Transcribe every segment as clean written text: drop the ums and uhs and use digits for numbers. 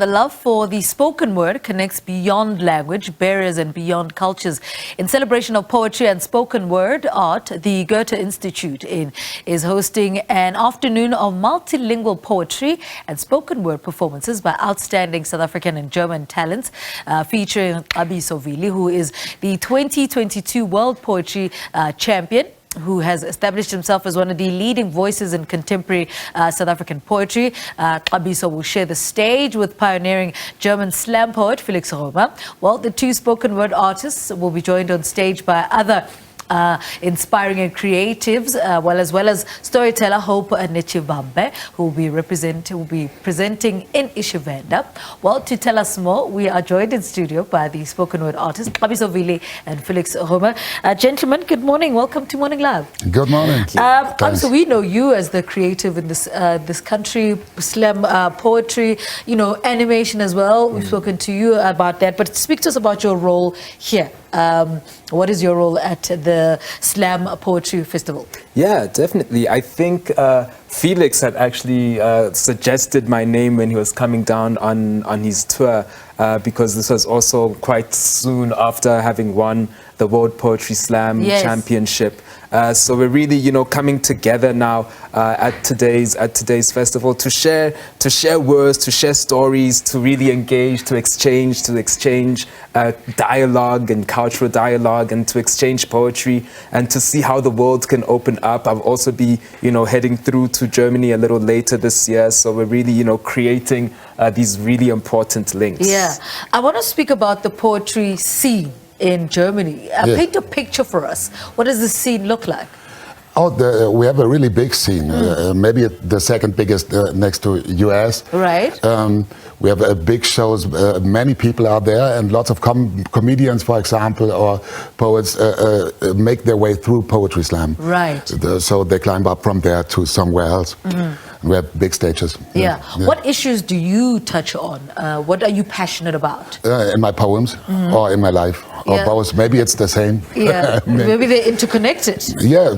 The love for the spoken word connects beyond language, barriers and beyond cultures. In celebration of poetry and spoken word art, the Goethe Institute is hosting an afternoon of multilingual poetry and spoken word performances by outstanding South African and German talents, featuring Xabiso Vili, who is the 2022 World Poetry Champion, who has established himself as one of the leading voices in contemporary South African poetry. Xabiso will share the stage with pioneering German slam poet Felix. Well, the two spoken word artists will be joined on stage by other inspiring and creatives, as well as storyteller Hope Nechibambe, who will be presenting in Ishavenda. Well, to tell us more, we are joined in studio by the spoken word artists Xabiso Vili and Felix. Gentlemen, good morning. Welcome to Morning Live. Good morning. So we know you as the creative in this country, slam poetry, animation as well. We've spoken to you about that, but speak to us about your role here. What is your role at the Slam Poetry Festival? Yeah, definitely. I think Felix had actually suggested my name when he was coming down on his tour, because this was also quite soon after having won the World Poetry Slam Championship. So we're really, coming together now at today's festival to share words, to share stories, to really engage, to exchange dialogue and cultural dialogue, and to exchange poetry, and to see how the world can open up. I'll also be, heading through to Germany a little later this year. So we're really, creating these really important links. Yeah, I want to speak about the poetry scene in Germany. Paint a picture for us. What does the scene look like? Oh, we have a really big scene, maybe the second biggest next to US. Right. We have big shows, many people are there, and lots of comedians, for example, or poets make their way through Poetry Slam. Right. So they climb up from there to somewhere else. We have big stages. Yeah. What issues do you touch on? What are you passionate about? In my poems or in my life, or both. Maybe it's the same. Yeah. Maybe they're interconnected. Yeah.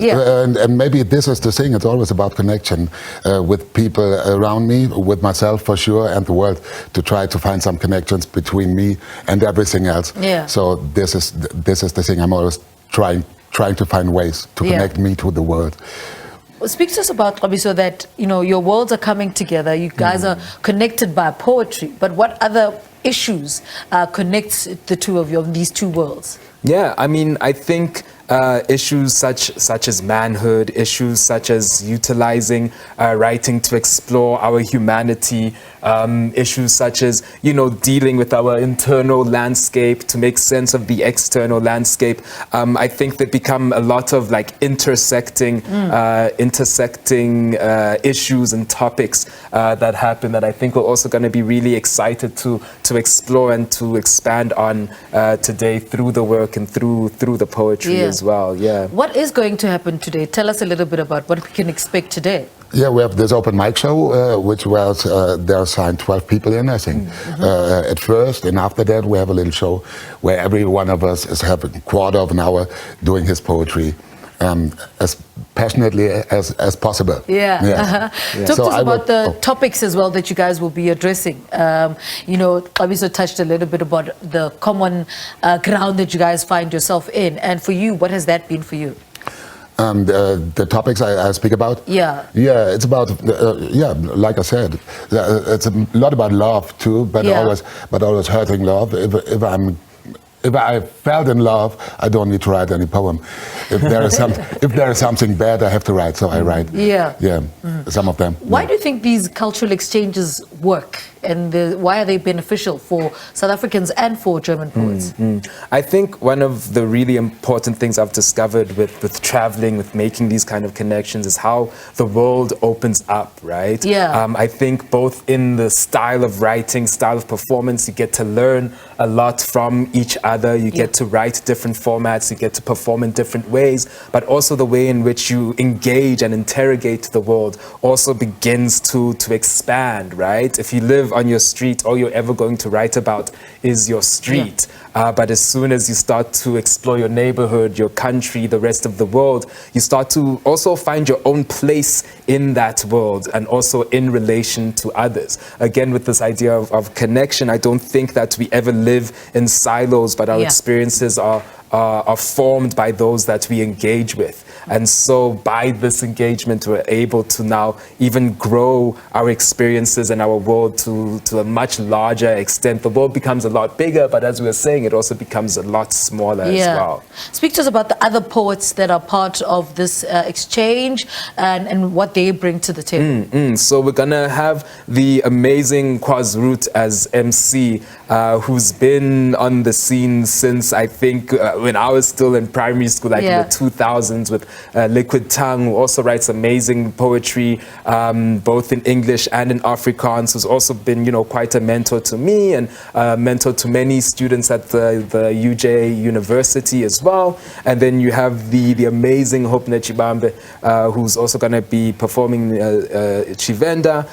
And maybe this is the thing. It's always about connection with people around me, with myself for sure, and the world, to try to find some connections between me and everything else. Yeah. So this is the thing. I'm always trying to find ways to connect me to the world. Speak to us about, Xabiso, that your worlds are coming together. You guys are connected by poetry, but what other issues connects the two of you, these two worlds? Yeah, I mean, I think issues such as manhood, issues such as utilizing writing to explore our humanity, issues such as, dealing with our internal landscape to make sense of the external landscape. I think they become a lot of intersecting issues and topics that happen, that I think we're also going to be really excited to explore and to expand on today through the work and through the poetry as well. Yeah. What is going to happen today? Tell us a little bit about what we can expect today. Yeah, we have this open mic show, which was, there are signed 12 people in, I think, at first. And after that, we have a little show where every one of us is having a quarter of an hour doing his poetry as passionately as possible. Yeah. Talk to us about the topics as well that you guys will be addressing. Xabiso touched a little bit about the common ground that you guys find yourself in. And for you, what has that been for you? The topics I speak about? Yeah, it's about, like I said, it's a lot about love too, but always hurting love. If I felt in love, I don't need to write any poem. If there is something bad, I have to write, so I write. Some of them. Why do you think these cultural exchanges work, and why are they beneficial for South Africans and for German poets? I think one of the really important things I've discovered with traveling, with making these kind of connections, is how the world opens up, right? I think both in the style of writing, style of performance, you get to learn a lot from each other. You get to write different formats, you get to perform in different ways, but also the way in which you engage and interrogate the world also begins to expand, right? If you live live on your street, all you're ever going to write about is your street. But as soon as you start to explore your neighborhood, your country, the rest of the world, you start to also find your own place in that world and also in relation to others. Again, with this idea of connection, I don't think that we ever live in silos, but our experiences are formed by those that we engage with. And so by this engagement, we're able to now even grow our experiences and our world to a much larger extent. The world becomes a lot bigger, but as we were saying, it also becomes a lot smaller as well. Speak to us about the other poets that are part of this exchange and what they bring to the table. So we're going to have the amazing Kwazroot as MC, who's been on the scene since, I think, when I was still in primary school, like in the 2000s, with Liquid Tongue, who also writes amazing poetry, both in English and in Afrikaans, who's also been, you know, quite a mentor to me and a mentor to many students at the UJ University as well. And then you have the amazing Hope Nechibambe, who's also going to be performing Chivenda,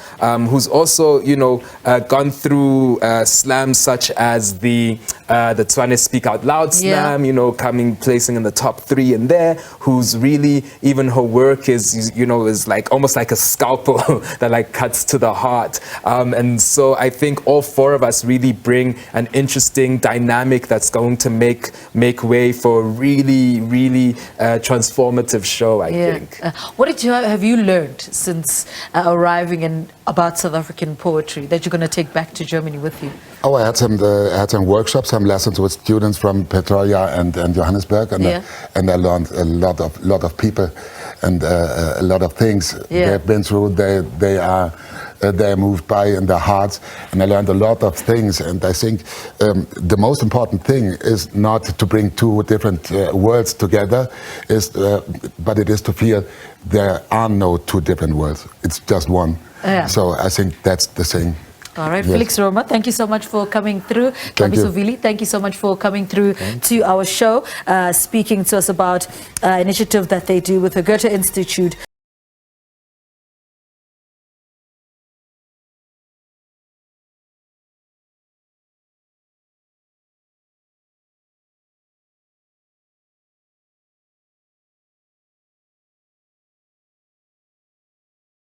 who's also, you know, gone through slams such as the Tswane Speak Out Loud slam, you know, placing in the top 3 in there, who's really, even her work is, you know, is like almost like a scalpel that like cuts to the heart. And so I think all 4 of us really bring an interesting dynamic that's going to make way for a really, really transformative show, I think. What have you learned since arriving about South African poetry that you're going to take back to Germany with you? Oh, I had some workshops, some lessons with students from Pretoria and Johannesburg, and I learned a lot of people and a lot of things they've been through. They're moved by in their hearts, and I learned a lot of things. And I think the most important thing is not to bring 2 different worlds together, but it is to feel there are no 2 different worlds. It's just one. So I think that's the thing. All right, Felix Roma, thank you so much for coming through. Xabiso Vili, thank you so much for coming through to our show, speaking to us about initiative that they do with the Goethe Institute.